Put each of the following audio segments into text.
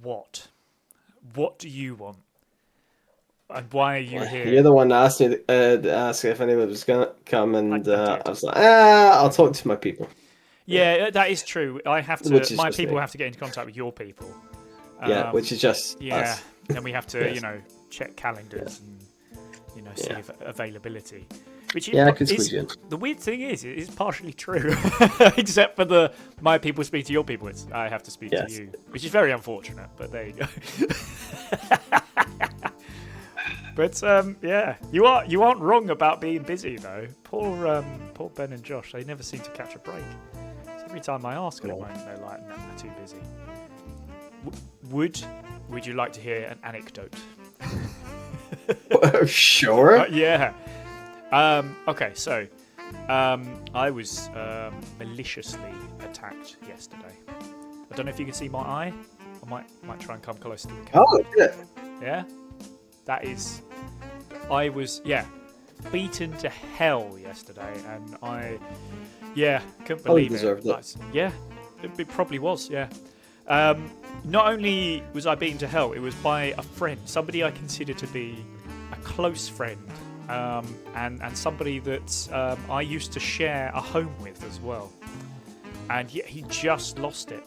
what? What do you want? And why are you here? You're the one that asked me to ask if anyone was going to come, and I was like, I'll talk to my people. Yeah, that is true. I have to. My people have to get into contact with your people. Yeah, which is just us. Then we have to, check calendars and see availability. Which is the weird thing is, it is partially true, except for my people speak to your people. I have to speak to you, which is very unfortunate. But there you go. But you aren't wrong about being busy though. Poor Ben and Josh, they never seem to catch a break. So every time I ask them, they're like, "No, they're too busy." Would you like to hear an anecdote? Sure. Yeah. Okay, so I was maliciously attacked yesterday. I don't know if you can see my eye. I might try and come closer to the camera. Oh, yeah. I was beaten to hell yesterday, and I couldn't believe it. Deserved it. Yeah, it probably was. Yeah. Not only was I beaten to hell, it was by a friend, somebody I consider to be a close friend, and somebody that I used to share a home with as well. And he just lost it.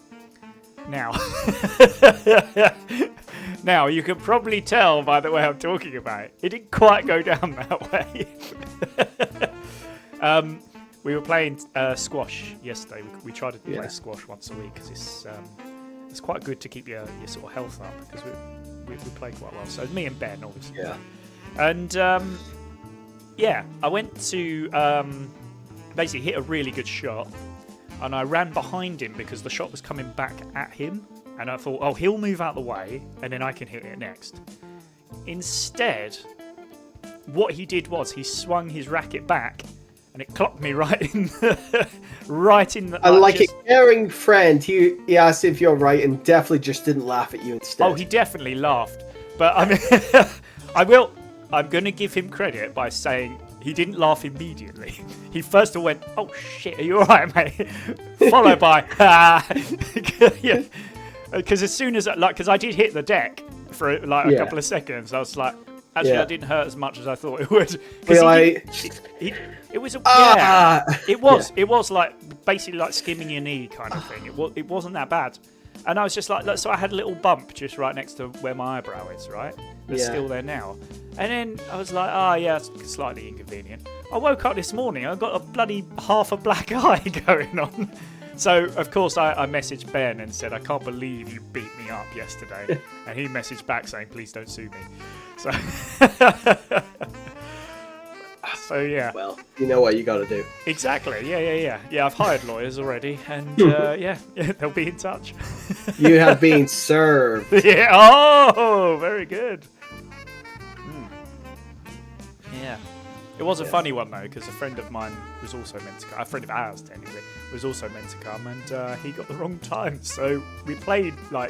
Now, you can probably tell by the way I'm talking about it. It didn't quite go down that way. We were playing squash yesterday. We try to play squash once a week because it's quite good to keep your sort of health up, because we play quite well. So me and Ben, obviously. Yeah. And I went to basically hit a really good shot, and I ran behind him because the shot was coming back at him, and I thought, oh, he'll move out the way, and then I can hit it next. Instead, what he did was he swung his racket back, and it clocked me right in the. And like a caring friend, he asked if you're right, and definitely just didn't laugh at you instead. Oh, he definitely laughed, but I mean, I'm going to give him credit by saying he didn't laugh immediately. He first of all went, "Oh shit, are you alright, mate?" Followed by, yeah, because as soon as because I did hit the deck for a couple of seconds, I was like, actually, I didn't hurt as much as I thought it would. It was it was like basically like skimming your knee kind of thing. It wasn't that bad. And I was just like, so I had a little bump just right next to where my eyebrow is, right? It's still there now. And then I was like, it's slightly inconvenient. I woke up this morning, I got a bloody half a black eye going on. So, of course, I messaged Ben and said, I can't believe you beat me up yesterday. And he messaged back saying, please don't sue me. So, Well, you know what you got to do. Exactly. Yeah, I've hired lawyers already, and they'll be in touch. You have been served. Yeah. Oh, very good. Yeah. It was a funny one though, because a friend of mine was also meant to come. A friend of ours, technically, was also meant to come, and he got the wrong time. So we played I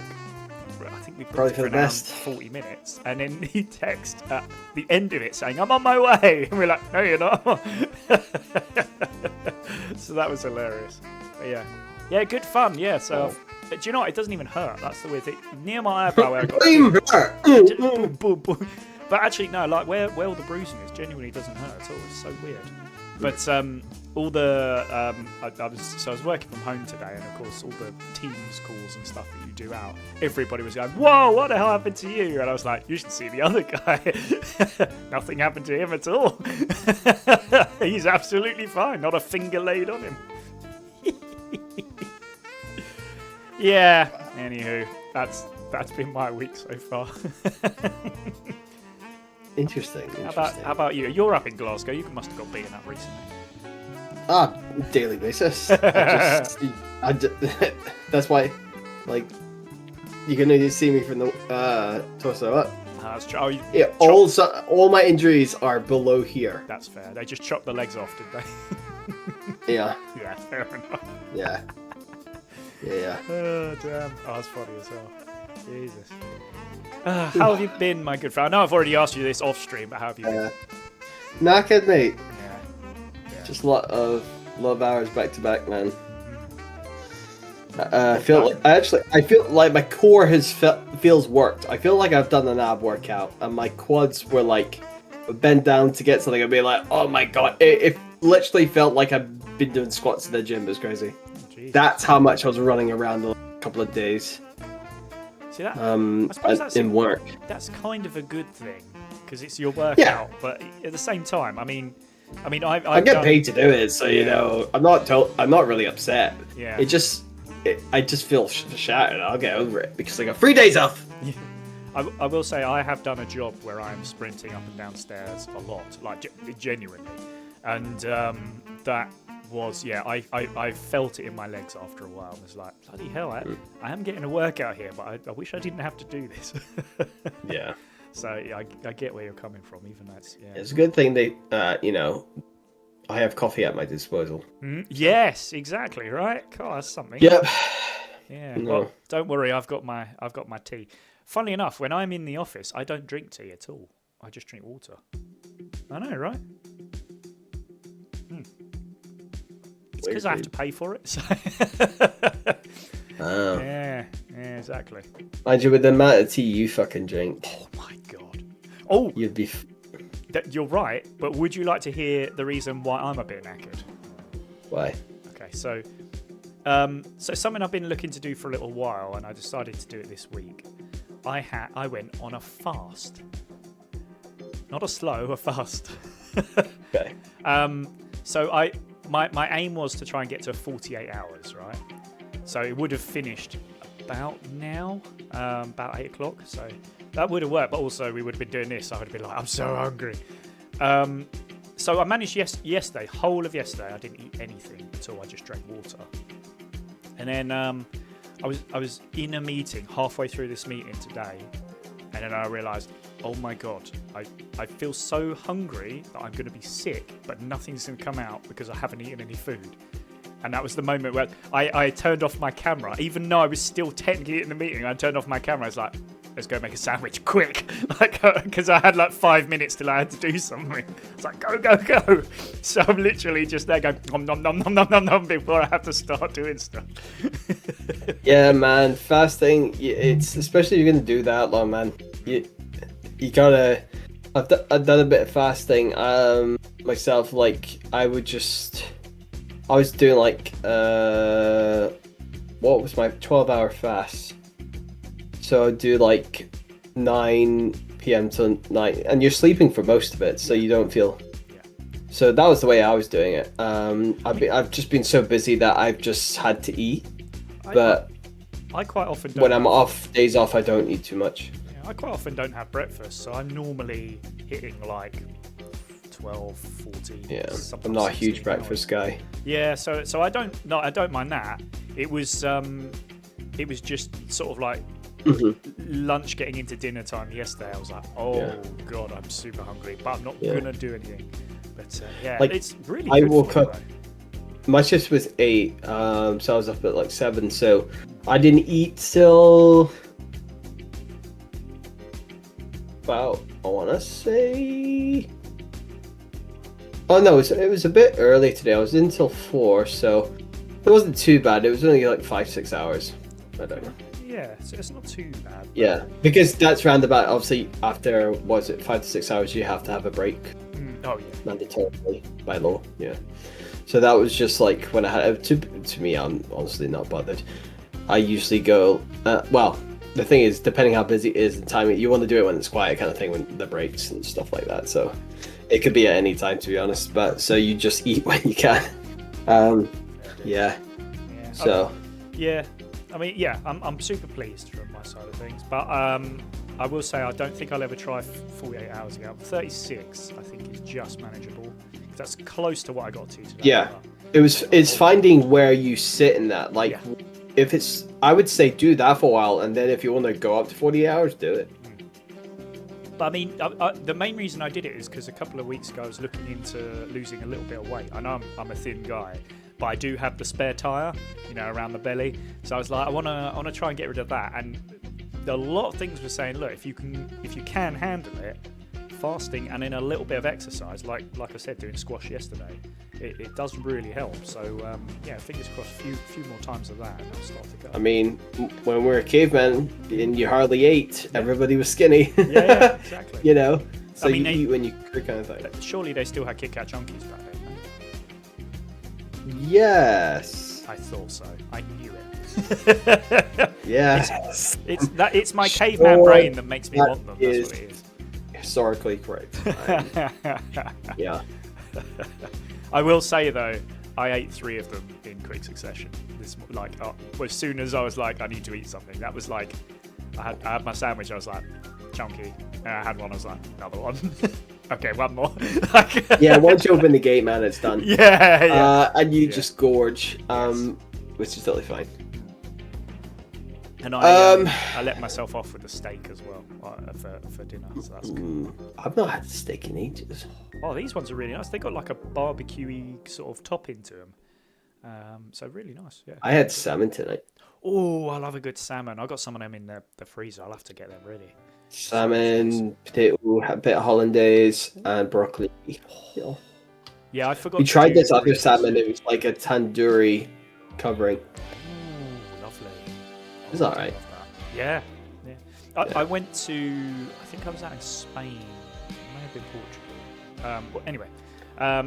think we played for around 40 minutes, and then he texted at the end of it saying, "I'm on my way," and we're like, "No, you're not." So that was hilarious. But yeah, good fun. Yeah. So do you know what? It doesn't even hurt. That's the weird thing. Near my eyebrow, where I got boom, boom, boom. But actually, no. Like where all the bruising is, genuinely doesn't hurt at all. It's so weird. But all the I was working from home today, and of course all the Teams calls and stuff that you do out, everybody was going, "Whoa, what the hell happened to you?" And I was like, "You should see the other guy. Nothing happened to him at all. He's absolutely fine. Not a finger laid on him." Yeah. Anywho, that's been my week so far. Interesting. How about you? You're up in Glasgow. You must have got beaten up recently. Daily basis. That's why, like, you can only see me from the torso up. That's true. All my injuries are below here. That's fair. They just chopped the legs off, did they? Yeah. Yeah, fair enough. Yeah. Oh, damn. Oh, that's funny as hell. Jesus. How have you been, my good friend? I know I've already asked you this off stream, but how have you been? Knackered, mate. Yeah. Just a lot of hours back to back, man. I feel like my core feels worked. I feel like I've done an ab workout, and my quads were like bend down to get something and be like, oh my god, it literally felt like I've been doing squats in the gym. It was crazy. Jeez. That's how much I was running around the couple of days. See that? I suppose in work. That's kind of a good thing because it's your workout. But at the same time, I mean, I get paid to do it, so you know, I'm not really upset. Yeah. I just feel shattered. I'll get over it because I got 3 days off. Yeah. I will say I have done a job where I'm sprinting up and down stairs a lot, like genuinely, and that was I felt it in my legs after a while. I was like, bloody hell, I am getting a workout here, but I wish I didn't have to do this. Yeah. So I get where you're coming from. Even that's It's a good thing they I have coffee at my disposal. Yes, exactly. Right. God, that's something. Yep. Yeah. No. Well, don't worry. I've got my tea. Funnily enough, when I'm in the office, I don't drink tea at all. I just drink water. I know, right? It's because I have to pay for it. So. Oh. Yeah, exactly. Mind you, with the amount of tea you fucking drink. Oh my god. Oh, you'd be. You're right, but would you like to hear the reason why I'm a bit knackered? Why? Okay, so something I've been looking to do for a little while, and I decided to do it this week. I went on a fast, not a slow, a fast. Okay. So my aim was to try and get to 48 hours, right? So it would have finished about now, about 8 o'clock. So that would have worked, but also we would have been doing this. I would have been like, I'm so hungry. So I managed yesterday, whole of yesterday, I didn't eat anything at all. I just drank water. And then I was in a meeting halfway through this meeting today, and then I realised, oh my god, I feel so hungry that I'm going to be sick, but nothing's going to come out because I haven't eaten any food. And that was the moment where I turned off my camera, even though I was still technically in the meeting. I turned off my camera. I was like, let's go make a sandwich quick, like, because I had like 5 minutes till I had to do something. It's like, go. So I'm literally just there going nom nom nom nom nom nom before I have to start doing stuff. Yeah, man, fasting. It's especially if you're gonna do that long, man. You gotta. I've done a bit of fasting myself. Like I was doing like what was my 12-hour fast? So I'd do like 9 p.m. to 9, and you're sleeping for most of it, so you don't feel. Yeah. So that was the way I was doing it. I've just been so busy that I've just had to eat. But I quite often don't when I'm off, days off, I don't eat too much. Yeah, I quite often don't have breakfast, so I'm normally hitting like 12, 14. Yeah, I'm not a huge breakfast guy. Yeah, so I don't mind that. It was just sort of like lunch getting into dinner time yesterday. I was like, god, I'm super hungry, but I'm not gonna do anything. But like, it's really. I good woke for up. My shift was 8, so I was up at like 7. So I didn't eat till about, I want to say. Oh no, it was a bit early today. I was in till 4, so it wasn't too bad. It was only like 5-6 hours. I don't know. Yeah, so it's not too bad. Yeah, because that's roundabout. Obviously, after 5 to 6 hours, you have to have a break. Oh yeah, mandatorily by law. Yeah. So that was just like when I had to me. I'm honestly not bothered. I usually go. Well, the thing is, depending how busy it is and time, you want to do it when it's quiet, kind of thing, when the breaks and stuff like that. So it could be at any time, to be honest. But so you just eat when you can. Yeah. So. Yeah. I mean, yeah, I'm super pleased from my side of things, but I will say I don't think I'll ever try 48 hours again. 36, I think, is just manageable. That's close to what I got to today. Yeah, it's finding where you sit in that. Like, if it's, I would say do that for a while, and then if you want to go up to 48 hours, do it. But I mean, the main reason I did it is because a couple of weeks ago I was looking into losing a little bit of weight. I know I'm a thin guy, but I do have the spare tire, around the belly. So I was like, I want to try and get rid of that. And a lot of things were saying, look, if you can handle it, fasting and then a little bit of exercise, like I said, doing squash yesterday, it does really help. So yeah, fingers crossed, few more times of that, and I'll start to go. I mean, when we were cavemen and you hardly ate, everybody was skinny. Yeah, exactly. You know, so I mean, you eat when you could, kind of thing. Surely they still had Kit Kat Chunkies back then. No? Yes. I thought so. I knew it. Yes. It's my caveman brain that makes me want them. That's what it is. Historically correct. Yeah. I will say though, I ate 3 of them in quick succession. As soon as I was like, I need to eat something. That was like, I had my sandwich. I was like, chunky. And I had one. I was like, another one. Okay, one more. Yeah, once you open the gate, man, it's done. Yeah. And you just gorge, which is totally fine. And I let myself off with a steak as well for dinner. So that's good. I've not had a steak in ages. Oh, these ones are really nice. They got like a barbecue-y sort of topping to them. So really nice. Yeah. I had salmon tonight. Oh, I love a good salmon. I got some of them in the freezer. I'll have to get them ready. Salmon, potato, a bit of hollandaise, and broccoli. Yeah, I forgot. We tried this other salmon. It was like a tandoori covering. Ooh, lovely. It was alright. Yeah. I went to. I think I was out in Spain. It may have been Portugal. Well, anyway, I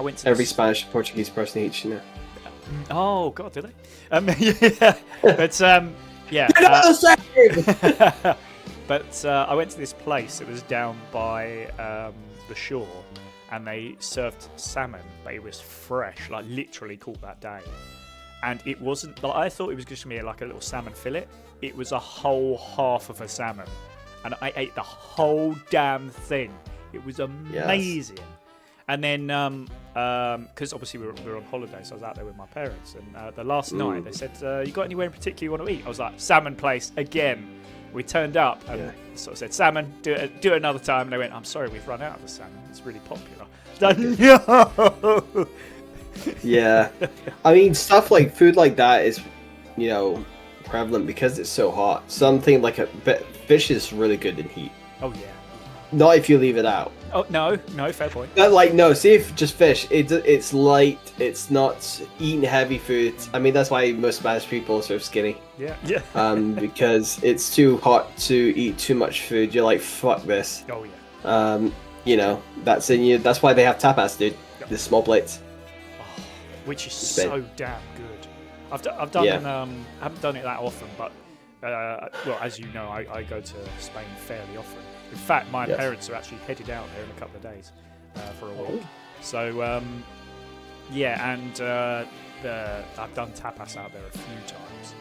went to every Spanish and Portuguese person eats, you know. Oh God, do they? Yeah, but yeah. But I went to this place. It was down by the shore, and they served salmon, but it was fresh, like literally caught that day. And it wasn't like I thought it was just gonna be like a little salmon fillet. It was a whole half of a salmon, and I ate the whole damn thing. It was amazing. Yes. And then, because obviously we were on holiday, so I was out there with my parents. And the last night they said, "You got anywhere in particular you want to eat?" I was like, "Salmon place again." We turned up and sort of said, "Salmon, do it another time." And they went, "I'm sorry, we've run out of the salmon. It's really popular." No. Yeah, I mean, food like that is, prevalent because it's so hot. Something like fish is really good in heat. Oh yeah. Not if you leave it out. Oh no, fair point. But see if just fish. It's light. It's not eating heavy food. I mean, that's why most Spanish people are sort of skinny. Yeah. Because it's too hot to eat too much food. You're like, fuck this. Oh yeah. That's in you. That's why they have tapas, dude. Yep. The small plates. Which is so damn good. I've done. I haven't done it that often, but well, as you know, I go to Spain fairly often. In fact, my parents are actually headed out there in a couple of days for a week. So and I've done tapas out there a few times,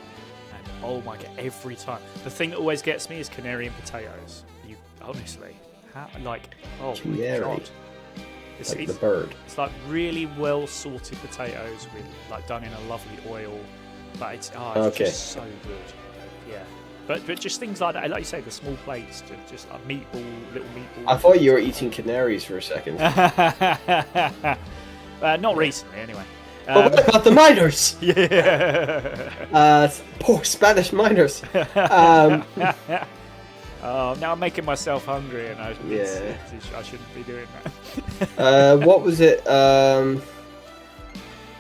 and oh my god, every time. The thing that always gets me is canary and potatoes. You honestly, canary. My god. It's the bird. It's like really well sorted potatoes with done in a lovely oil, but it's just so good. Yeah, but just things like that, like you say, the small plates, just like little meatballs. I thought you were eating canaries for a second. Not recently, anyway. But what about the miners? Yeah. Poor Spanish miners. Oh, now I'm making myself hungry, and I shouldn't be doing that. What was it?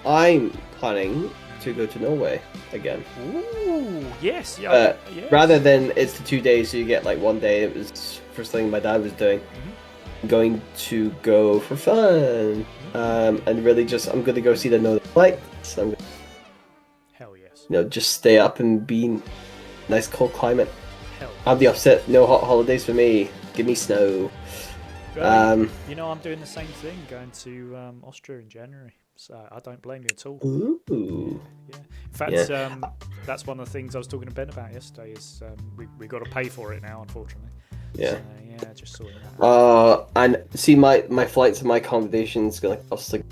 I'm planning to go to Norway again. Ooh, yes. Yes. Rather than it's the 2 days, so you get like 1 day. It was first thing my dad was doing. Mm-hmm. Going to go for fun, and really I'm going to go see the Northern Lights. Hell yes. Just stay up and be in nice cold climate. I'm the opposite. No hot holidays for me. Give me snow. I'm doing the same thing. Going to Austria in January, so I don't blame you at all. Ooh. Yeah. In fact, that's one of the things I was talking to Ben about yesterday. Is we got to pay for it now, unfortunately. Yeah. So, just sorting that out. And see, my flights and my accommodation's gonna cost like.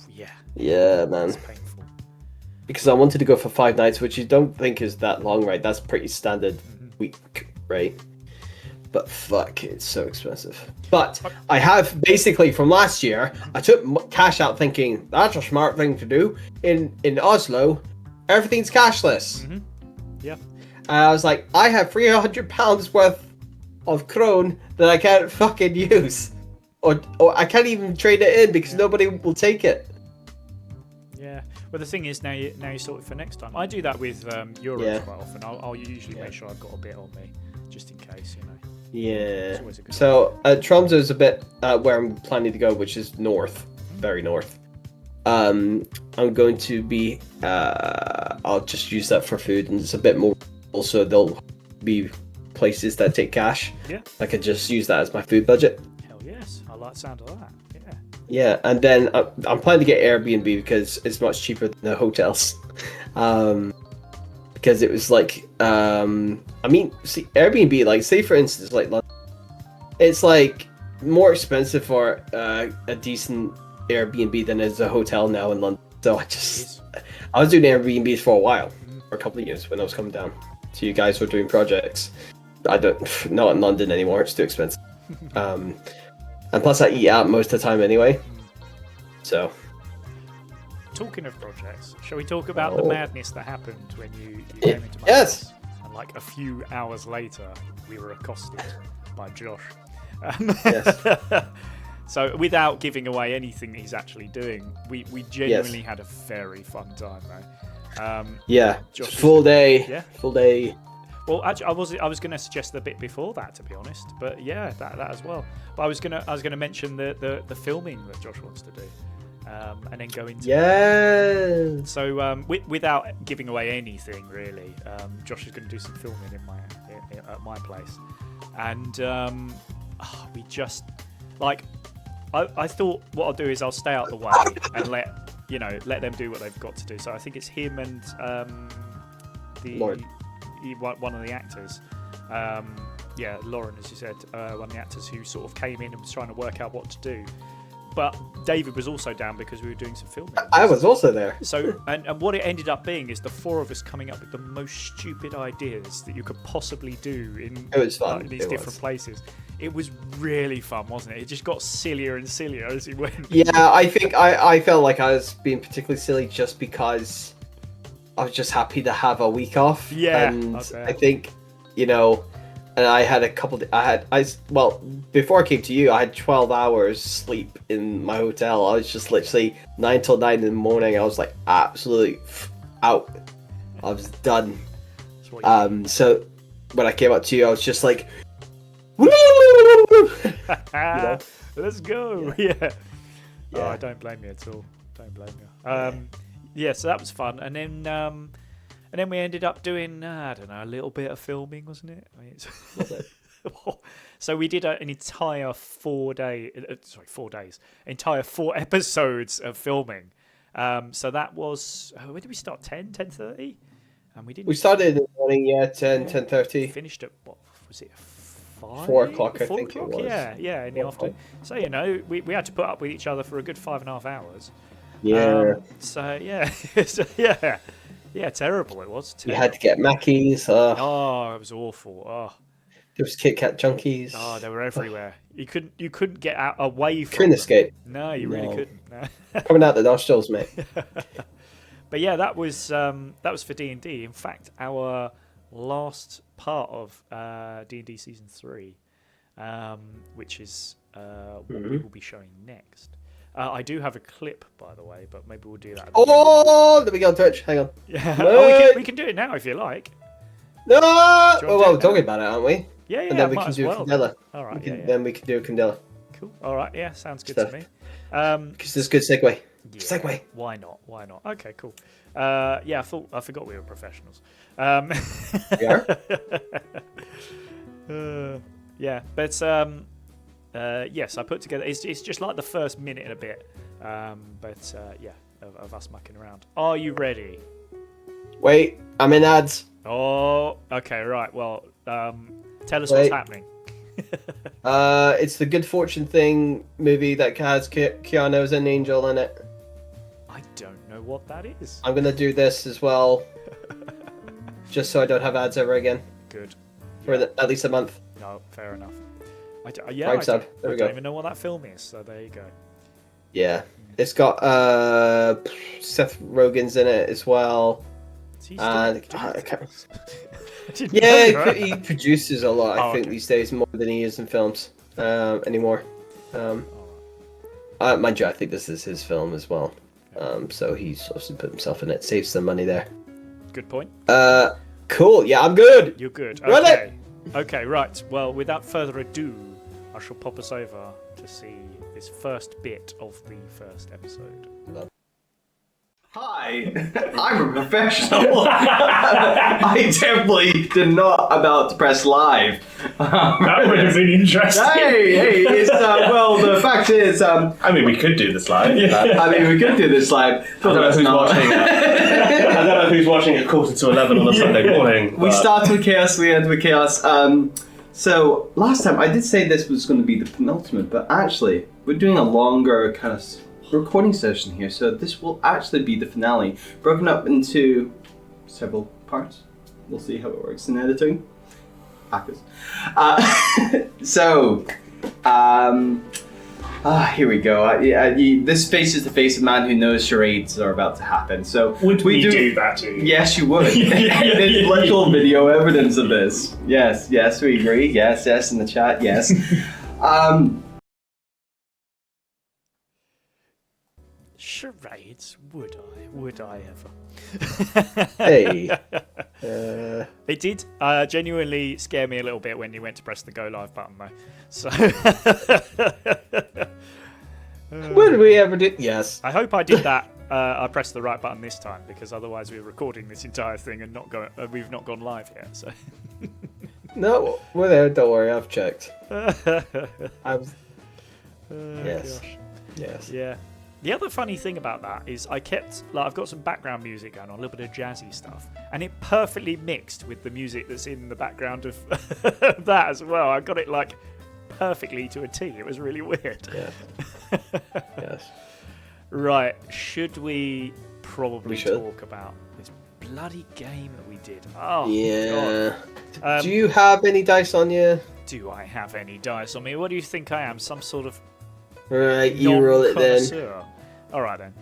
Yeah. Yeah, man. It's painful. Because I wanted to go for 5 nights, which you don't think is that long, right? That's pretty standard week, right? But fuck, it's so expensive. But I have basically from last year, I took cash out thinking that's a smart thing to do. In Oslo, everything's cashless. Mm-hmm. Yeah. And I was like, I have £300 worth of krone that I can't fucking use. or I can't even trade it in because nobody will take it. Yeah. Well, the thing is, now you sort it for next time. I do that with Euros quite often. I'll usually make sure I've got a bit on me, just in case, you know. Yeah. It's always a good So Tromsø is a bit where I'm planning to go, which is north, very north. I'm going to be. I'll just use that for food, and it's a bit more. Also, there'll be places that take cash. Yeah. I could just use that as my food budget. Hell yes, I like the sound of that. Yeah. Yeah, and then I'm planning to get Airbnb because it's much cheaper than the hotels. Because it was like, I mean, see, Airbnb, like, say for instance, like, it's like more expensive for a decent Airbnb than is a hotel now in London. So I was doing Airbnbs for a while, for a couple of years when I was coming down. So you guys were doing projects. Not in London anymore. It's too expensive. And plus, I eat out most of the time anyway. So. Talking of projects, shall we talk about the madness that happened when you came into my house? And like a few hours later, we were accosted by Josh. Yes. So without giving away anything he's actually doing, we genuinely had a very fun time, though. Yeah. Josh Full day. Yeah. Full day. Well, actually, I was going to suggest the bit before that, to be honest. But yeah, that as well. But I was gonna mention the filming that Josh wants to do. And then go into So without giving away anything really, Josh is going to do some filming at my place, and we just like I thought what I'll do is I'll stay out the way and let them do what they've got to do. So I think it's him and one of the actors. Lauren, as you said, one of the actors who sort of came in and was trying to work out what to do. But David was also down because we were doing some filming. I was also there. So, and what it ended up being is the four of us coming up with the most stupid ideas that you could possibly do in these different places. It was really fun, wasn't it? It just got sillier and sillier as it went. Yeah, I think I felt like I was being particularly silly just because I was just happy to have a week off. Yeah, and I think, and I had before I came to you, I had 12 hours sleep in my hotel. I was just literally 9 till 9 in the morning. I was like absolutely out. I was done. So when I came up to you, I was just like, let's go. Yeah. Oh, I don't blame you at all. Don't blame you. So that was fun. And then we ended up doing, I don't know, a little bit of filming, wasn't it? So we did an entire 4 episodes of filming. So that was, when did we start? 10:30? And we started in the morning, 10:30. Finished at, what was it, 5? 4 o'clock, I think it was. Yeah, in the afternoon. So, we had to put up with each other for a good 5.5 hours. Yeah. Yeah, terrible it was. You had to get Mackies. Oh, it was awful. Oh. There was Kit Kat junkies. Oh, they were everywhere. You couldn't get away from Couldn't them. escape. No, you really couldn't. No. Coming out the nostrils, mate. But yeah, that was for D&D. In fact, our last part of D&D Season 3, which is what we will be showing next. I do have a clip, by the way, but maybe we'll do that. There we go, Twitch. Hang on. Yeah, oh, we can do it now if you like. No! Well, we're talking about it, aren't we? Yeah, and then we can do Candela. All right, Then we can do a Candela. Cool. All right, yeah, sounds good to me. Because there's a good segue. Yeah, segue. Why not? Okay, cool. I forgot we were professionals. We are? Yeah, but yes, I put together. It's just like the first minute and a bit, of us mucking around. Are you ready? Wait, I'm in ads. Oh, okay, right. Well, tell us what's happening. It's the Good Fortune Thing movie that has Keanu as an angel in it. I don't know what that is. I'm gonna do this as well, just so I don't have ads ever again. Good. For at least a month. No, fair enough. I don't even know what that film is, so there you go. Yeah, it's got Seth Rogen's in it as well. And he produces a lot. I think these days more than he is in films anymore. Mind you, I think this is his film as well. So he's obviously put himself in it, saves some money there. Good point. Cool. Yeah, I'm good. You're good. Run Okay. Okay, right. Well, without further ado, I shall pop us over to see this first bit of the first episode. Hi, I'm a professional. I definitely did not about to press live. That would have been interesting. Hey, it's well. The fact is, I mean, we could do this live. I mean, we could do this live. I don't know who's watching. I don't know who's watching at 11:15 on a Sunday morning. We started with chaos. We ended with chaos. So last time I did say this was going to be the penultimate, but actually we're doing a longer kind of recording session here, so this will actually be the finale, broken up into several parts. We'll see how it works in editing. Hackers. Here we go. This face is the face of a man who knows charades are about to happen. So would we do that to you? Yes, you would. There's literal video evidence of this. Yes, we agree. Yes, in the chat. Yes. Charades? Would I ever? Hey. It did genuinely scare me a little bit when you went to press the go live button, though. So. Would we ever do? Yes. I hope I did that. I pressed the right button this time, because otherwise we're recording this entire thing and we've not gone live yet. So. No, we're there. Don't worry, I've checked. Yes. Gosh. Yes. Yeah. The other funny thing about that is I've got some background music going on, a little bit of jazzy stuff, and it perfectly mixed with the music that's in the background of that as well. I got it like perfectly to a T. It was really weird. Yeah. Yes. Right. Should we probably We should. talk about this bloody game that we did? Oh, Yeah. God. Do you have any dice on you? Do I have any dice on me? What do you think I am? Some sort of Right, you roll it then. non-connoisseur? All right then.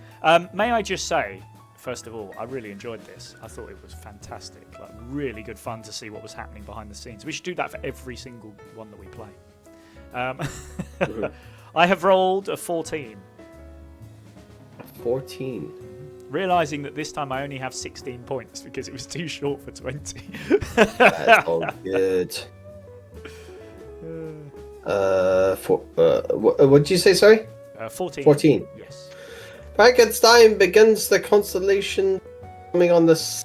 May I just say, first of all, I really enjoyed this. I thought it was fantastic. Like, really good fun to see what was happening behind the scenes. We should do that for every single one that we play. I have rolled a 14. 14. Realising that this time I only have 16 points because it was too short for 20. That's all good. What did you say, sorry? 14. 14. Yes. Frankenstein begins the constellation coming on this.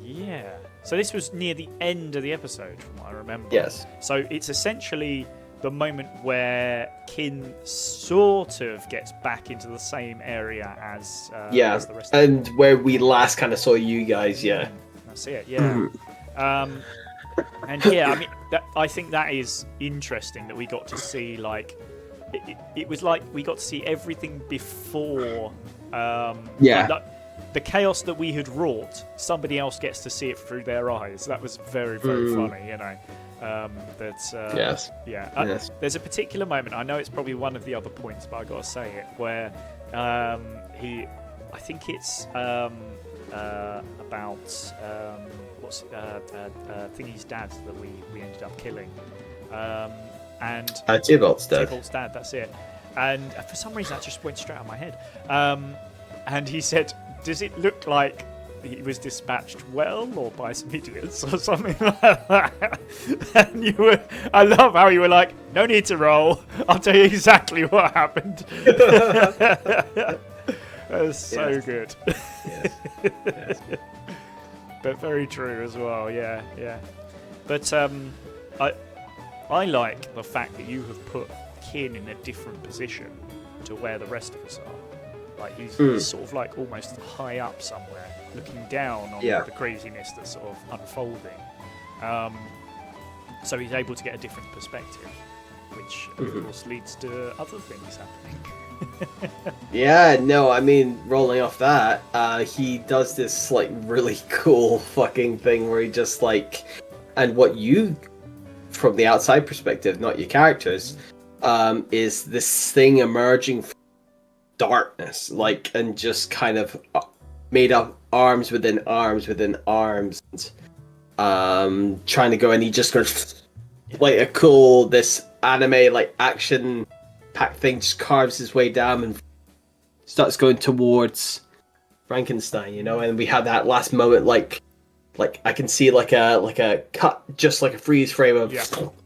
Yeah. So this was near the end of the episode, from what I remember. Yes. So it's essentially the moment where Kin sort of gets back into the same area as as the rest of and where we last kind of saw you guys, yeah. That's it, yeah. And yeah, I mean, I think that is interesting that we got to see, like, it was like we got to see everything before. Like, the chaos that we had wrought, somebody else gets to see it through their eyes. That was very, very funny, you know. Yes. Yeah. Yes. There's a particular moment, I know it's probably one of the other points, but I got to say it, where I think it's about Thingy's dad that we ended up killing, and Tybalt's dad. Tybalt's dad, that's it. And for some reason that just went straight out of my head. And he said, "Does it look like he was dispatched well, or by some idiots, or something like that?" And I love how you were like, "No need to roll. I'll tell you exactly what happened." That was so good. Yes. Yes. But very true as well, yeah. But I like the fact that you have put Kin in a different position to where the rest of us are. Like he's sort of like almost high up somewhere, looking down on the craziness that's sort of unfolding. So he's able to get a different perspective, which of course leads to other things happening. Yeah, no, I mean, rolling off that, he does this, like, really cool fucking thing where he just, like, and what you, from the outside perspective, not your characters, is this thing emerging from darkness, like, and just kind of made up arms within arms within arms, and, trying to go, and he just goes, like, a cool, this anime, like, action pack thing just carves his way down and starts going towards Frankenstein, you know. And we have that last moment, like I can see like a cut, just like a freeze frame of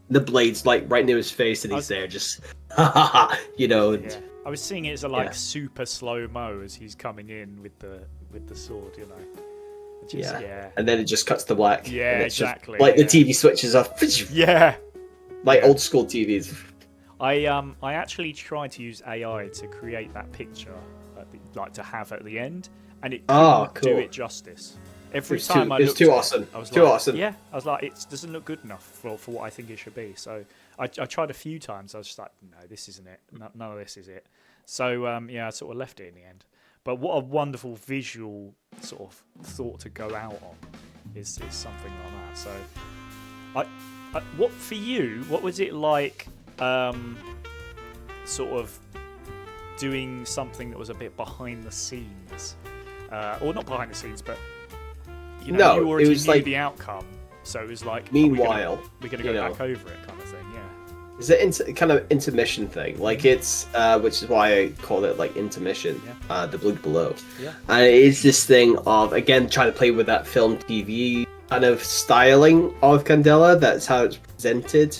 the blades like right near his face, and he's there just, you know. And, yeah. I was seeing it as a like super slow mo as he's coming in with the sword, you know. Just, and then it just cuts to black. Yeah, and it's exactly. Just, like the TV switches off. Yeah, like old school TVs. I actually tried to use AI to create that picture, like to have at the end, and it couldn't do it justice. Every time I looked, too awesome. I was too awesome. Yeah, I was like, it doesn't look good enough for what I think it should be. So I tried a few times. I was just like, no, this isn't it. None of this is it. So I sort of left it in the end. But what a wonderful visual sort of thought to go out on is something like that. So, what for you? What was it like? Sort of doing something that was a bit behind the scenes, or not behind the scenes, but you know, you already knew like, the outcome. So it was like, meanwhile, we're gonna go back over it, kind of thing. Yeah. It's an kind of intermission thing, like it's which is why I call it like intermission, the blue below. Yeah. And it is this thing of again trying to play with that film TV kind of styling of Candela. That's how it's presented.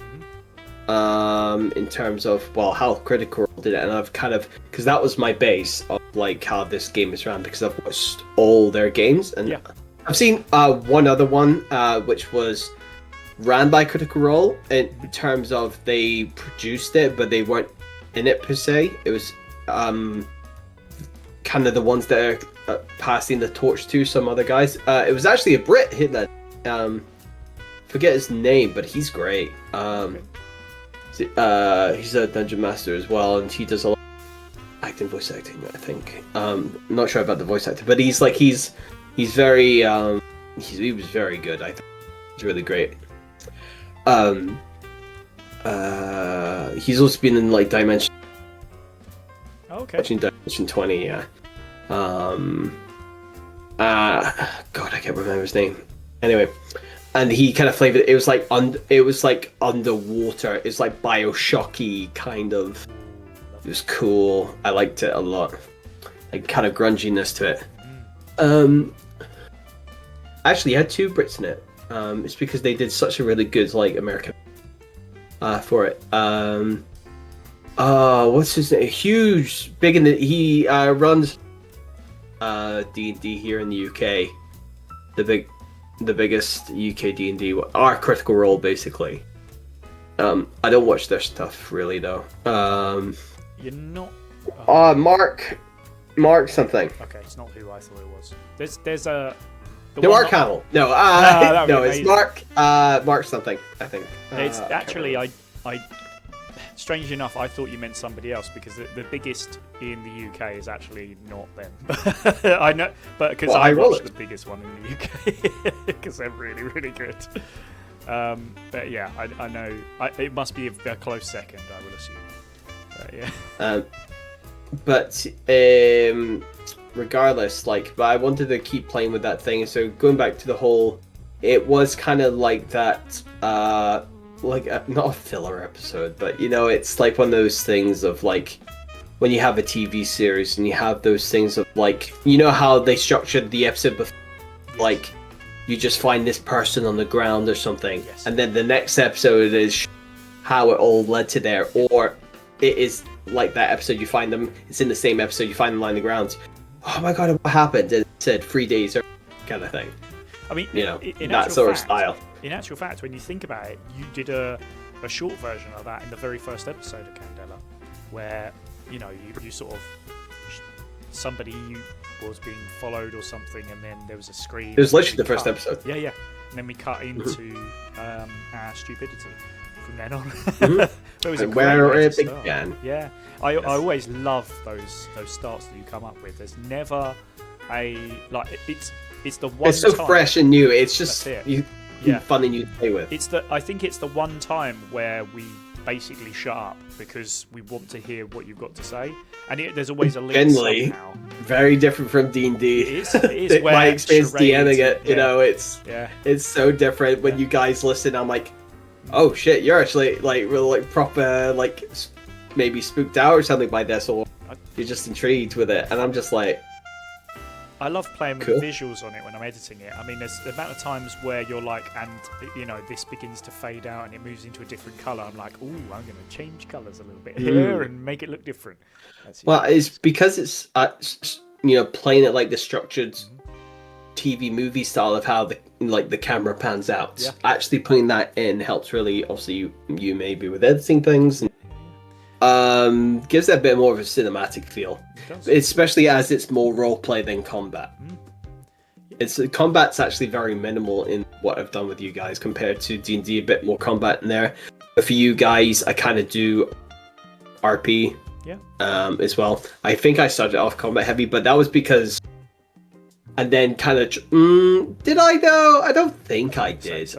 In terms of how Critical Role did it, and I've kind of because that was my base of like how this game is ran because I've watched all their games and I've seen one other one which was ran by Critical Role in terms of they produced it but they weren't in it per se. It was kind of the ones that are passing the torch to some other guys. It was actually a Brit hit that forget his name, but he's great. He's a dungeon master as well, and he does a lot of voice acting, I think. I'm not sure about the voice acting, but he's very he was very good. I think he's really great. He's also been in like Dimension. Okay. Watching Dimension 20, yeah. God, I can't remember his name. Anyway. And he kind of flavored it. It was like underwater. It's like Bioshocky kind of. It was cool. I liked it a lot. Like kind of grunginess to it. Actually, it had two Brits in it. It's because they did such a really good like American for it. What's his name? Huge, big in the. He runs D&D here in the UK. The biggest UK D&D, our Critical Role, basically. I don't watch their stuff really though. You're not. Mark something. Okay, it's not who I thought it was. There's a. Mark Hamill. No, no, it's Mark. Mark something. I think. It's actually I. Strangely enough, I thought you meant somebody else because the biggest in the UK is actually not them. I know, but because I watched the biggest one in the UK because they're really, really good. But yeah, I know it must be a close second, I would assume. But yeah. Regardless, but I wanted to keep playing with that thing. So going back to the whole, it was kind of like that. Not a filler episode, but it's like one of those things of like when you have a TV series and you have those things of like how they structured the episode before, like you just find this person on the ground or something, and then the next episode is how it all led to there, or it is like that episode you find them, it's in the same episode you find them lying on the ground. Oh my god, what happened? And it said 3 days or kind of thing. I mean, in that sort of style. In actual fact, when you think about it, you did a short version of that in the very first episode of Candela, where you sort of somebody was being followed or something, and then there was a screen. It was literally the first episode. Yeah, and then we cut into our stupidity from then on. It was a where great it began. Yeah, I always love those starts that you come up with. There's never it's the one. It's so time. fresh and new. It's just fun and new to play with. I think it's the one time where we basically shut up because we want to hear what you've got to say, and there's always a link generally somehow. Very different from D&D. It is my experience DMing it. Yeah. It's so different when you guys listen. I'm like, oh shit, you're actually like real like proper like maybe spooked out or something by this, or you're just intrigued with it, and I'm just like, I love playing with cool. the visuals on it when I'm editing it. I mean, there's the amount of times where you're like, and this begins to fade out and it moves into a different color. I'm like, ooh, I'm going to change colors a little bit here and make it look different. Well, it's because it's playing it like the structured TV movie style of how the camera pans out. Yeah. Actually putting that in helps really. Obviously, you maybe with editing things, and gives it a bit more of a cinematic feel, especially as it's more role play than combat. Combat's actually very minimal in what I've done with you guys compared to D&D. A bit more combat in there, but for you guys, I kind of do RP. As well. I think I started off combat heavy, but that was because, and then kind of did I though? I don't think I did.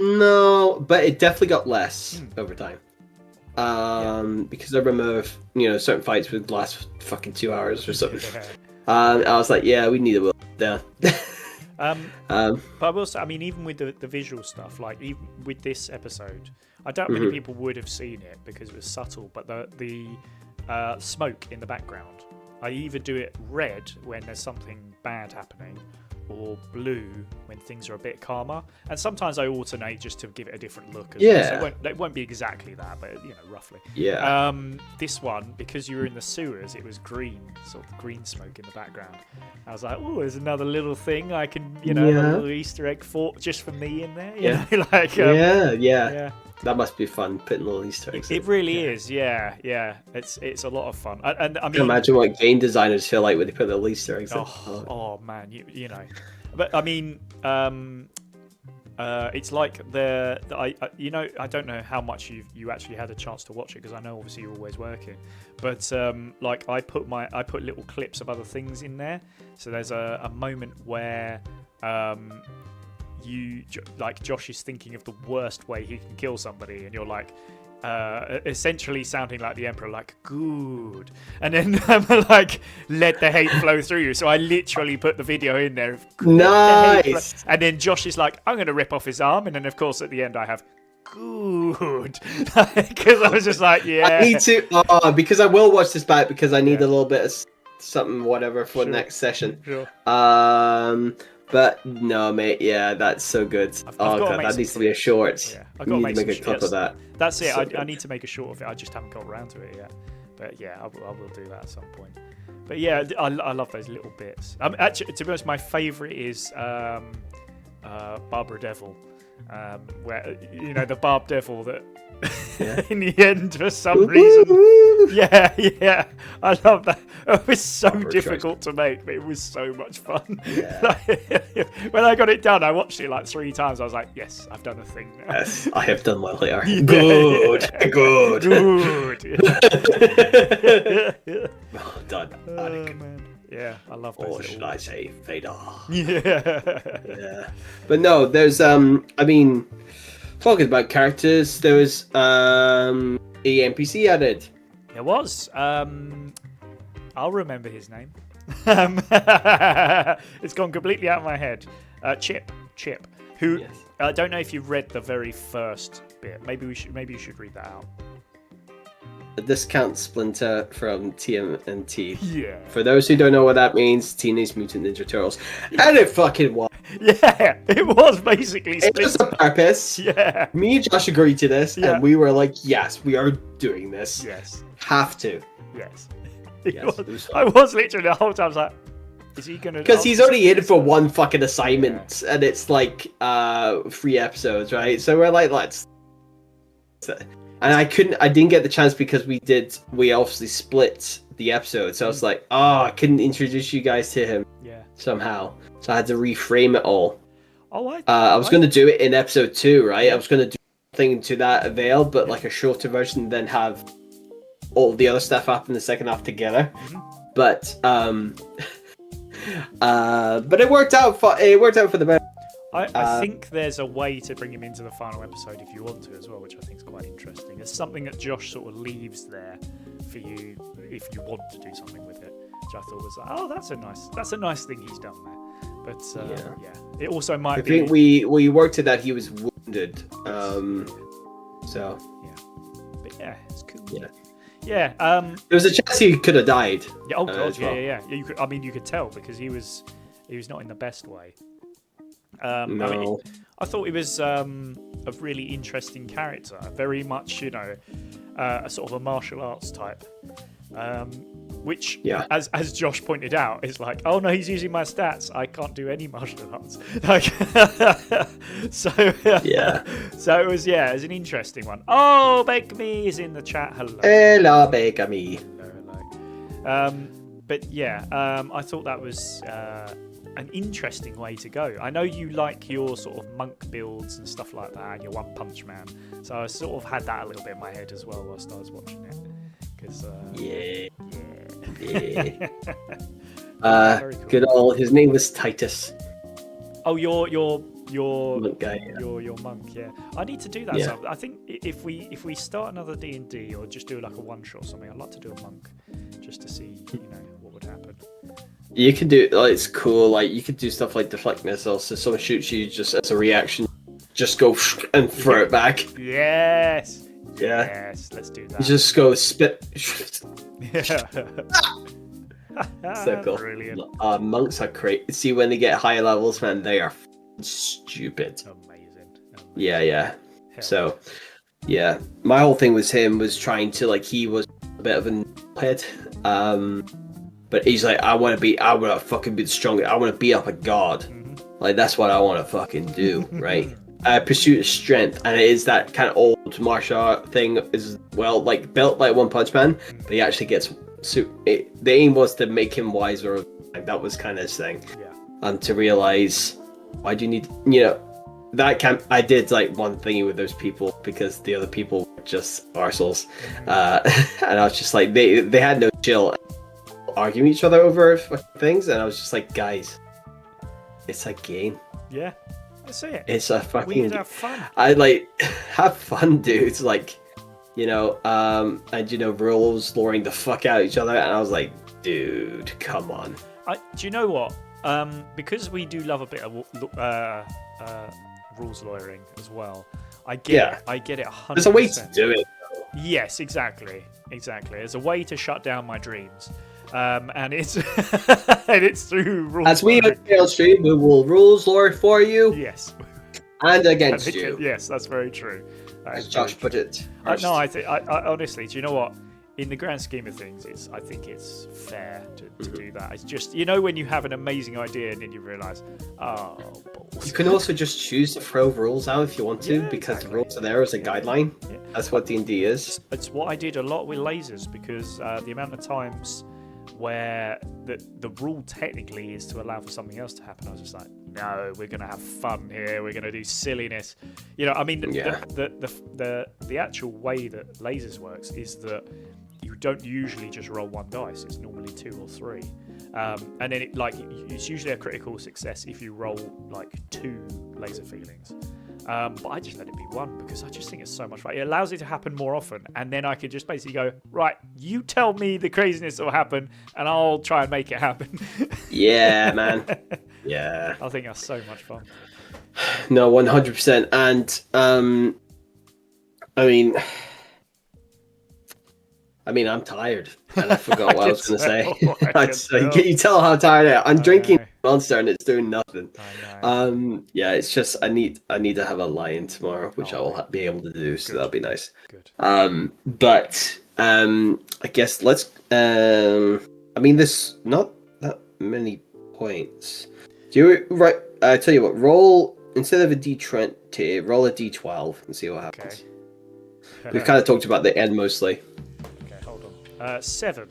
No, but it definitely got less over time. Because I remember certain fights would last fucking 2 hours or something. I was like, yeah, we need a little down. But I will say, I mean, even with the visual stuff, like even with this episode, I doubt many people would have seen it because it was subtle, but the smoke in the background, I either do it red when there's something bad happening, or blue when things are a bit calmer, and sometimes I alternate just to give it a different look as well. So it won't be exactly that, but roughly. This one, because you were in the sewers, it was green, sort of green smoke in the background. I was like, oh, there's another little thing I can a little Easter egg for just for me in there. Yeah. That must be fun, putting little Easter eggs. It really is, yeah. It's a lot of fun, and I mean, imagine what game designers feel like when they put little Easter eggs in. Oh man, you know. But I mean, it's like I don't know how much you actually had a chance to watch it, because I know obviously you're always working, but like I put little clips of other things in there. So there's a moment where Josh is thinking of the worst way he can kill somebody, and you're like, essentially sounding like the Emperor, like, good, and then like, let the hate flow through you. So I literally put the video in there. Nice. And then Josh is like, I'm going to rip off his arm, and then of course at the end I have good, because I was just like, yeah. I need to, because I will watch this back, because I need a little bit of something, whatever, for next session. Sure. But no, mate, yeah, that's so good. God, that needs to be a short. Yeah, I've got to make a clip of that. That's it. So I need to make a short of it. I just haven't got around to it yet. But yeah, I will do that at some point. But yeah, I love those little bits. Actually, to be honest, my favourite is Barbara Devil, where the Barb Devil that in the end for some reason. Yeah, I love that. It was so difficult to make, but it was so much fun. Yeah. When I got it done, I watched it like 3 times. I was like, yes, I've done a thing now. Yes, I have done well here. Good. Well done, Attic. Man. Yeah, I love those. Or should I say Vader? Yeah. But no, there's I mean, talking about characters, there was a NPC added. It was. I'll remember his name. It's gone completely out of my head. Chip. Who? Yes. I don't know if you've read the very first bit. Maybe you should read that out. A discount Splinter from TMNT. Yeah. For those who don't know what that means, Teenage Mutant Ninja Turtles. And it fucking was. Yeah, it was basically Splinter. It was a purpose. Yeah. Me and Josh agreed to this, and we were like, yes, we are doing this. Yes. Have to. Yes. Yes, I was literally the whole time, I was like, is he going to... Because he's only in for one fucking assignment, and it's like 3 episodes, right? So we're like, let's... And I didn't get the chance because we obviously split the episode. So I was like, I couldn't introduce you guys to him somehow. So I had to reframe it all. Oh, I was going to do it in episode 2, right? I was going to do something to that avail, but like a shorter version, then have all the other stuff up in the second half together. Mm-hmm. But it worked out for the better. I think there's a way to bring him into the final episode if you want to as well, which I think is quite interesting. It's something that Josh sort of leaves there for you if you want to do something with it, which I thought was like, oh, that's a nice thing he's done there. But it also might be. I think we worked at that he was wounded. So yeah, but yeah, it's cool. Yeah. Yeah. There was a chance he could have died. Yeah. Oh god. as well. Yeah. You could, I mean, you could tell because he was not in the best way. I No. mean, I thought he was a really interesting character. Very much, a sort of a martial arts type. Which, Yeah. as Josh pointed out, is like, oh no, he's using my stats. I can't do any martial arts. Like, so Yeah. So it was an interesting one. Oh, Begme is in the chat. Hello. Hello, Begami. Hello. But yeah, I thought that was an interesting way to go. I know you like your sort of monk builds and stuff like that, and your One Punch Man. So I sort of had that a little bit in my head as well whilst I was watching it. Because Yeah. Very cool. Good old. His name was Titus. Oh, your Monk guy. Yeah. your monk, yeah. I need to do that. Yeah. So I think if we start another D&D or just do like a one shot or something, I'd like to do a monk just to see what would happen. You can do it's cool. Like you could do stuff like deflect missiles. So someone shoots you, just as a reaction, just go and throw it back. Yes. Yeah. Yes. Let's do that. You just go spit. So cool. Brilliant. Monks are great. See, when they get higher levels, man, they are stupid. Amazing. Yeah. Hell. So, yeah, my whole thing was him was trying to he was a bit of a head, but he's like, I want to fucking be strong. I want to beat up a god. Mm-hmm. Like that's what I want to fucking do, right? Pursuit of strength, and it is that kind of old martial art thing as well, built like One Punch Man, but he actually gets. The aim was to make him wiser. Like that was kind of his thing. Yeah. And to realize, why do you need, that camp. I did one thingy with those people because the other people were just arseholes, and I was just like, they had no chill, arguing each other over things, and I was just like, guys, it's a game. Yeah. That's it. It's a fucking. We need to have fun. I have fun, dudes. Rules luring the fuck out of each other, and I was like, dude, come on. Do you know what? Because we do love a bit of rules lawyering as well. I get it 100%. There's a way to do it. Yes, exactly. There's a way to shut down my dreams, and it's and it's through rules. As we on Tail Street, we will rules lawyer for you. Yes. And against you. Yes, that's very true. As Josh put it. I honestly, do you know what? In the grand scheme of things, I think it's fair to do that. It's just, when you have an amazing idea and then you realise, oh, balls. You can also just choose to throw rules out if you want to, Yeah, because exactly. the rules are there as a guideline. Yeah. That's what D&D is. It's what I did a lot with lasers, because the amount of times where the rule technically is to allow for something else to happen, I was just like, no, we're going to have fun here. We're going to do silliness. The actual way that lasers works is that you don't usually just roll one dice. It's normally 2 or 3. And then it's usually a critical success if you roll 2 laser feelings. But I just let it be 1 because I just think it's so much fun. It allows it to happen more often, and then I could just basically go, right, you tell me the craziness that will happen, and I'll try and make it happen. Yeah, man. Yeah. I think that's so much fun. No, 100%. And, I'm tired, and I forgot what I was going to say. Can you tell how tired I am? I'm drinking Monster, and it's doing nothing. I know. Yeah, it's just I need to have a lie-in tomorrow, which I will be able to do, so that'll be nice. Good. But I guess let's. There's not that many points. I tell you what. Roll instead of a D20, roll a D12 and see what happens. Okay. We've kind of talked about the end mostly. Okay, hold on. 7.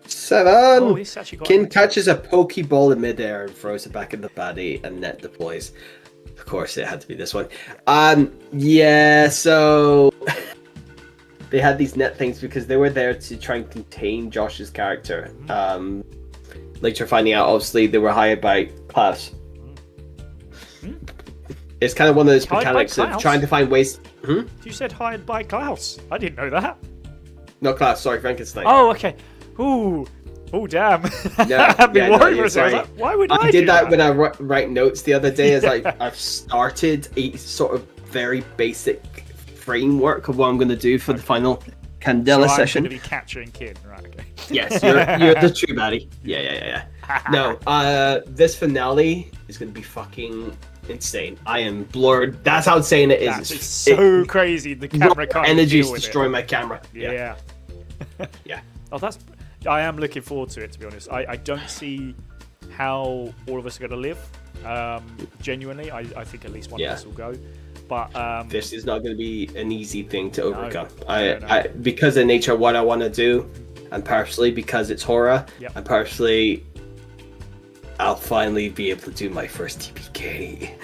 7. Oh, he's actually got Kin catches a pokeball in midair and throws it back at the baddie, and net deploys. Of course, it had to be this one. Yeah. So they had these net things because they were there to try and contain Josh's character. Later finding out, obviously, they were hired by Klaus. It's kind of one of those mechanics of trying to find ways. You said hired by Klaus. I didn't know that. No, Klaus. Sorry, Frankenstein. Oh, okay. Ooh, damn. Yeah, I'd be worried for a sorry. second. Why would I did do that when I write notes the other day. As I've started a sort of very basic framework of what I'm going to do for the final Candela so session. I'm going to be capturing Kin, right? Okay. Yes, you're the true baddie. Yeah. No, this finale is going to be fucking insane. I am blurred. That's how insane it is. It's so crazy. The camera can't energy deal is with destroying it. my camera. Yeah. Yeah. Oh, I am looking forward to it, to be honest. I don't see how all of us are going to live. Genuinely, I think at least one of us will go. But this is not going to be an easy thing to overcome. No. Because of nature of what I want to do, and partially because it's horror, and partially I'll finally be able to do my first TPK.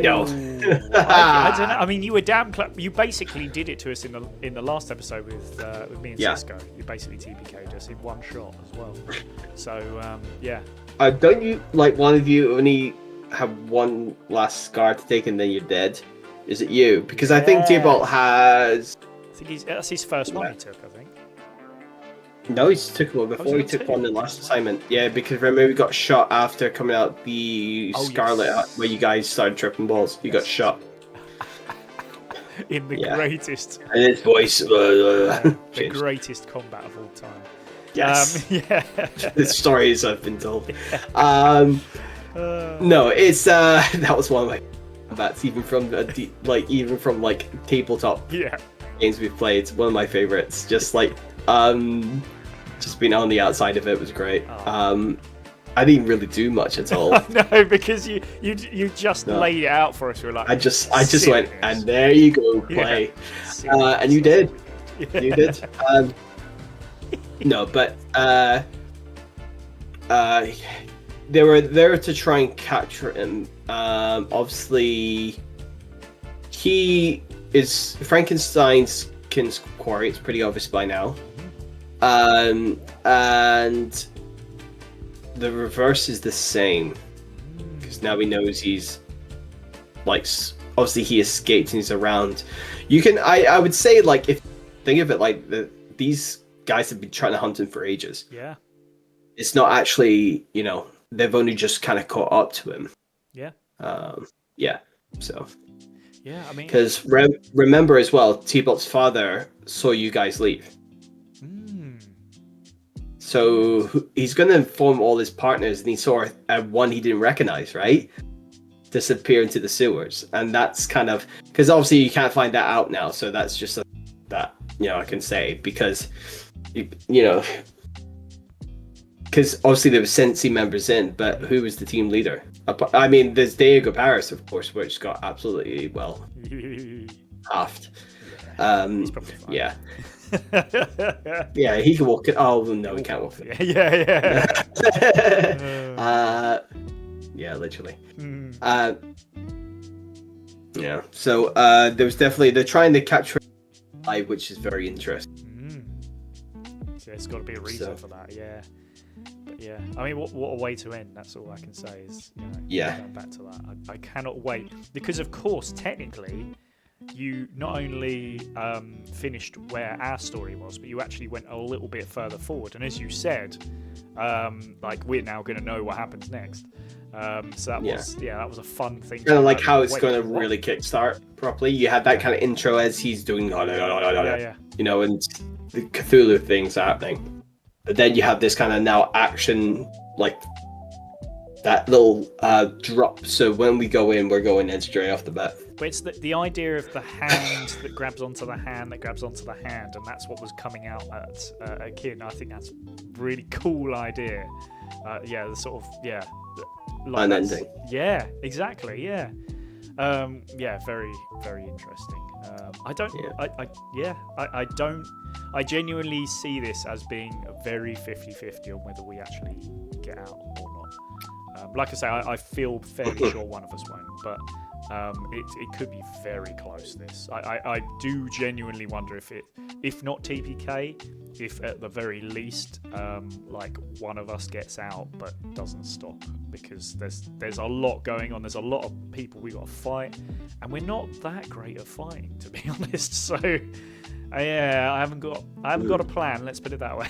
No. I don't know. I mean, you were damn close. You basically did it to us in the last episode with me and Cisco. You basically TPK'd us in one shot as well. So yeah. Don't you like one of you only have one last scar to take and then you're dead? Is it you? Because I think T-Bolt has. I think that's his first one he took. I think. No, he took one before he took one in the last assignment. Yeah, because remember we got shot after coming out the Scarlet where you guys started tripping balls. You got shot. In the greatest. And his voice. The greatest combat of all time. Yes. Yeah. The stories I've been told. No, it's that was one of my combats, even from tabletop games we've played. One of my favorites. Just just being on the outside of it was great. I didn't really do much at all. No, because you just laid it out for us. We were like, I just went, and there you go, play, and you did. Yeah. You did. No, but they were there to try and capture him. Obviously, he is Frankenstein's kin's quarry. It's pretty obvious by now. And the reverse is the same, because now he knows he's obviously he escaped and he's around. You can I would say if think of it these guys have been trying to hunt him for ages. Yeah. It's not actually, they've only just kind of caught up to him. Yeah. Yeah. So. Yeah, I mean. Because remember as well, T-Bolt's father saw you guys leave. So he's going to inform all his partners, and he saw one he didn't recognize, right? Disappear into the sewers. And that's kind of, because obviously you can't find that out now. So that's just that, I can say, because, because obviously there were Sensi members in, but who was the team leader? I mean, there's Diego Paris, of course, which got absolutely, halved. He's probably fine. Yeah. Yeah, he can walk it. Oh no, he can't walk it. Yeah. Yeah, literally. Yeah. So there was definitely they're trying to capture live, which is very interesting. So there's got to be a reason for that. Yeah. But yeah, I mean, what a way to end. That's all I can say is, going back to that. I cannot wait, because of course, technically, you not only finished where our story was, but you actually went a little bit further forward. And as you said, we're now going to know what happens next. So that was a fun thing. Kind of like how it's going to really kickstart properly. You had that kind of intro as he's doing, and the Cthulhu things happening. But then you have this kind of now action, that little drop. So when we go in, we're going in straight off the bat. But it's the idea of the hand that grabs onto the hand that grabs onto the hand, and that's what was coming out at Kin. I think that's a really cool idea. The sort of an ending. Yeah, exactly. Yeah, very, very interesting. I genuinely see this as being a very 50-50 on whether we actually get out or not. Like I say, I feel fairly sure one of us won't, but it could be very close. This I do genuinely wonder if not TPK, if at the very least one of us gets out but doesn't stop, because there's a lot going on. There's a lot of people we got to fight, and we're not that great at fighting, to be honest. So I haven't got a plan. Let's put it that way.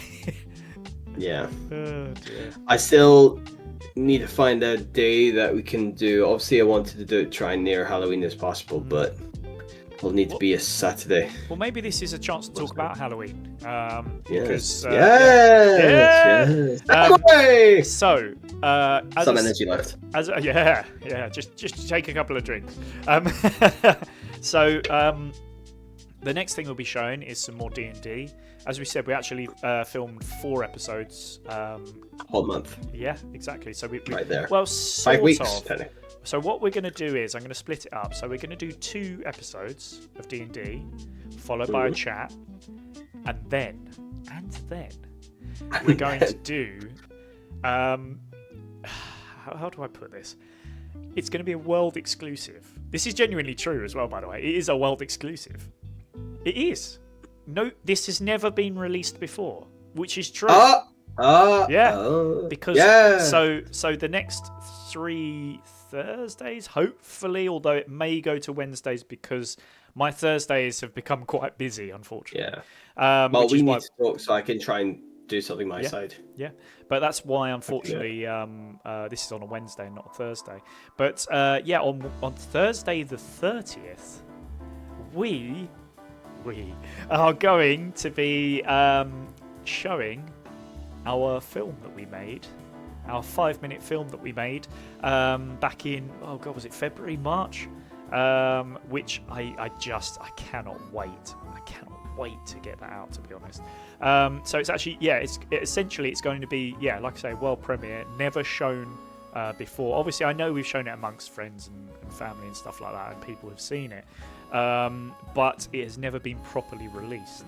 Yeah. Oh, dear. I still need to find a day that we can do. Obviously, I wanted to try near Halloween as possible, but will need to be a Saturday. Well, maybe this is a chance to talk about Halloween. Yes. Because, Yes. Hey! So, as Some I energy left. Just take a couple of drinks. The next thing we'll be showing is some more D&D. As we said, we actually filmed 4 episodes. Whole month. Yeah, exactly. So we Right there. Well, 5 weeks. of. So what we're going to do is I'm going to split it up. So we're going to do 2 episodes of D&D, followed by a chat, and then we're going to do. How do I put this? It's going to be a world exclusive. This is genuinely true as well, by the way. It is a world exclusive. It is. No, this has never been released before, which is true. Because so the next 3 Thursdays, hopefully, although it may go to Wednesdays because my Thursdays have become quite busy, unfortunately. Yeah. Well, we need to talk so I can try and do something my side. Yeah, but that's why, unfortunately, this is on a Wednesday and not a Thursday. But on Thursday the 30th, we are going to be showing our film that we made, our 5-minute film that we made back in, was it February, March? Which I cannot wait. I cannot wait to get that out, to be honest. So it's actually, it's going to be, like I say, world premiere, never shown before. Obviously, I know we've shown it amongst friends and family and stuff like that, and people have seen it. But it has never been properly released.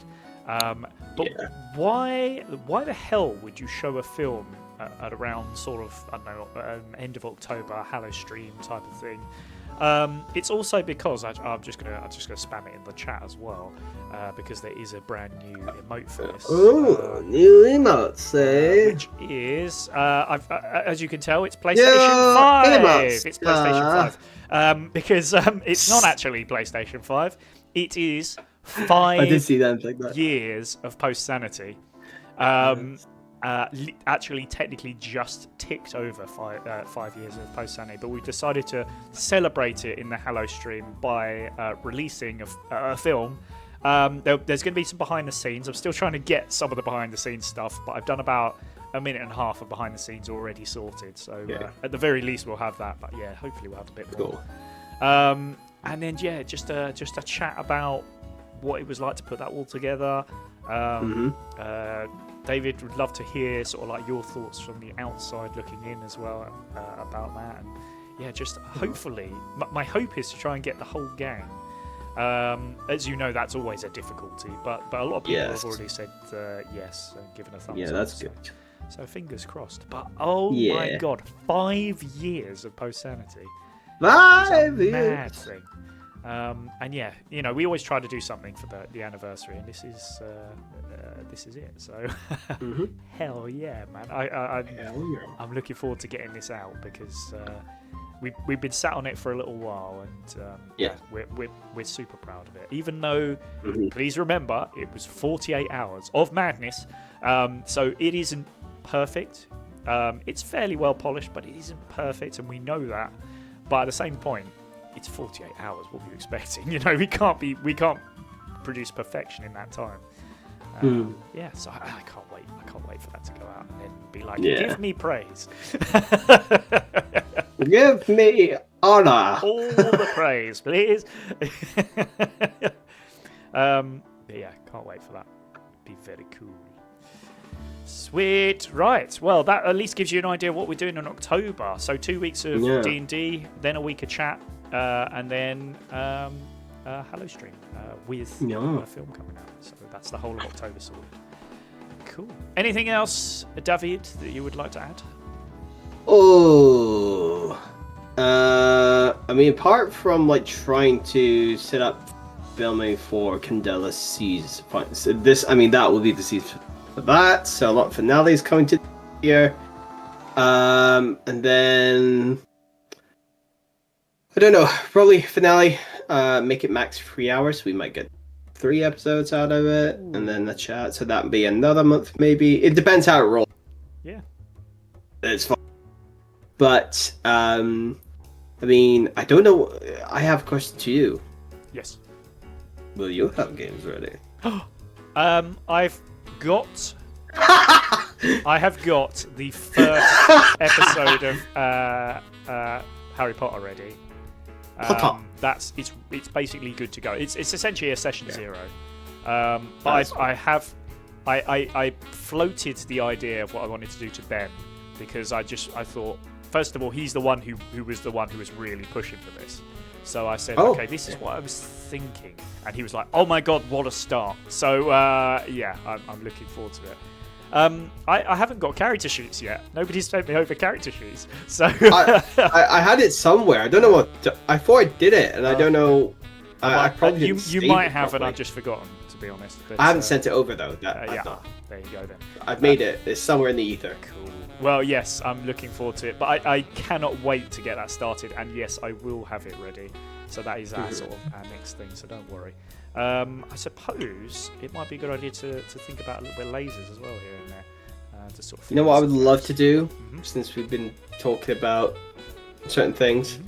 Why the hell would you show a film at around sort of, I don't know, end of October, Hallow Stream type of thing? It's also because I'm just gonna spam it in the chat as well, because there is a brand new emote for this. New emotes, eh? Which is, as you can tell, it's PlayStation 5. Emotes. It's PlayStation 5. Because it's not actually PlayStation 5. It is 5 I did see that like that. years of post-sanity. Actually, technically, just ticked over 5 years of post-sanity, but we decided to celebrate it in the Hallow stream by releasing a film. There's going to be some behind the scenes. I'm still trying to get some of the behind the scenes stuff, but I've done about a minute and a half of behind the scenes already sorted. So at the very least, we'll have that. But yeah, hopefully we'll have a bit more. Cool. And then just a chat about what it was like to put that all together. David would love to hear sort of like your thoughts from the outside looking in as well about that. And just hopefully, my hope is to try and get the whole gang. As you know, that's always a difficulty, but a lot of people have already said yes and given a thumbs up. Yeah, that's good. So fingers crossed. But my god, 5 years of post-sanity. 5 years. Mad thing. And we always try to do something for the anniversary, and this is it. So hell yeah, man! I'm looking forward to getting this out because we've been sat on it for a little while, and we're super proud of it. Even though, please remember, it was 48 hours of madness, so it isn't perfect. It's fairly well polished, but it isn't perfect, and we know that. But at the same point, it's 48 hours. What were you expecting? We can't produce perfection in that time. So I can't wait. I can't wait for that to go out and then be like, give me praise. Give me honor. All the praise, please. Can't wait for that. Be very cool. Sweet. Right. Well, that at least gives you an idea of what we're doing in October. So 2 weeks of D&D, then a week of chat, and then Hallow stream with a film coming out. So that's the whole of October sorted. Cool. Anything else, David, that you would like to add? I mean, apart from like trying to set up filming for Candela season, so that will be the season for that. So a lot of finales coming to here, and then I don't know, probably finale. Make it max 3 hours. We might get 3 episodes out of it, and then the chat. So that'd be another month, maybe. It depends how it rolls. Yeah, it's fine. But I mean, I don't know. I have a question to you. Yes. will you have games ready? I've got. I have got the first episode of Harry Potter ready. It's basically good to go. It's essentially a session 0. But I floated the idea of what I wanted to do to Ben because I thought, first of all, he's the one who was really pushing for this. So I said, okay, this is what I was thinking, and he was like, oh my god, what a start. So yeah, I'm looking forward to it. I haven't got character sheets yet. Nobody's sent me over character sheets. So I had it somewhere. I don't know what. I thought I did it, and I don't know. I probably you might have, and I've just forgotten, to be honest. But, I haven't sent it over though. Yeah, there you go then. I've made it. It's somewhere in the ether. Cool. Well, yes, I'm looking forward to it, but I cannot wait to get that started. And yes, I will have it ready. So that is our sort of our next thing. So don't worry. I suppose it might be a good idea to think about a little bit of lasers as well here and there. To sort of you know what I would love to do, since we've been talking about certain things?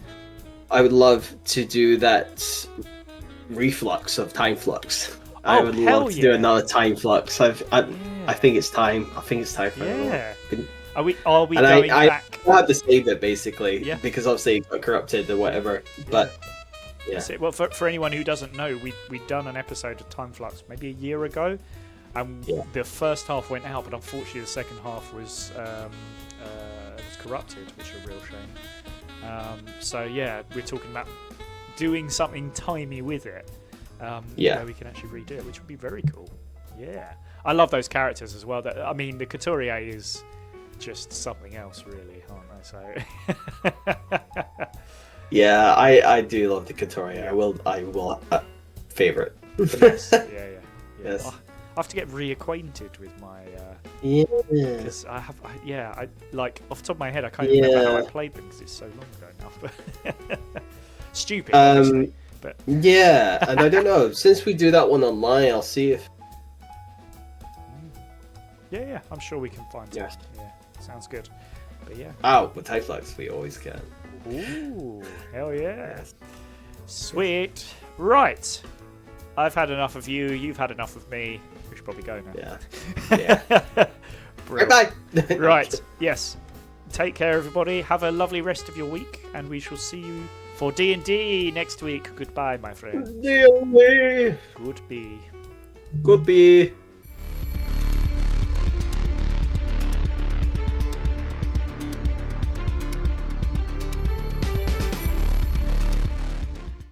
I would love to do that reflux of time flux. I would love to do another time flux. I think it's time. I think it's time for yeah. it. Are we going back? I had to save it basically, Yeah. because obviously it got corrupted or whatever. But yeah. That's it. Well, for anyone who doesn't know, we'd done an episode of Time Flux maybe a year ago, and the first half went out, but unfortunately the second half was corrupted, which is a real shame. So yeah, we're talking about doing something timey with it. Where we can actually redo it, which would be very cool. Yeah, I love those characters as well. I mean, the Couturier is just something else, really, aren't they? So. Yeah, I do love the Couturier. I will favorite. Yes. Yeah. Yes. I have to get reacquainted with my. Yeah. Because I like off the top of my head, I can't remember how I played them because it's so long ago now. But stupid. Obviously, but yeah, and I don't know. Since we do that one online, I'll see if. Yeah, I'm sure we can find Yes. it. Yeah, sounds good. But yeah. Oh, with Tyflux, we always can. Ooh, hell yeah. Sweet. Right. I've had enough of you. You've had enough of me. We should probably go now. Yeah. Bye. Right. Yes. Take care, everybody. Have a lovely rest of your week, and we shall see you for D&D next week. Goodbye, my friend. D&D. Goodbye. Goodbye.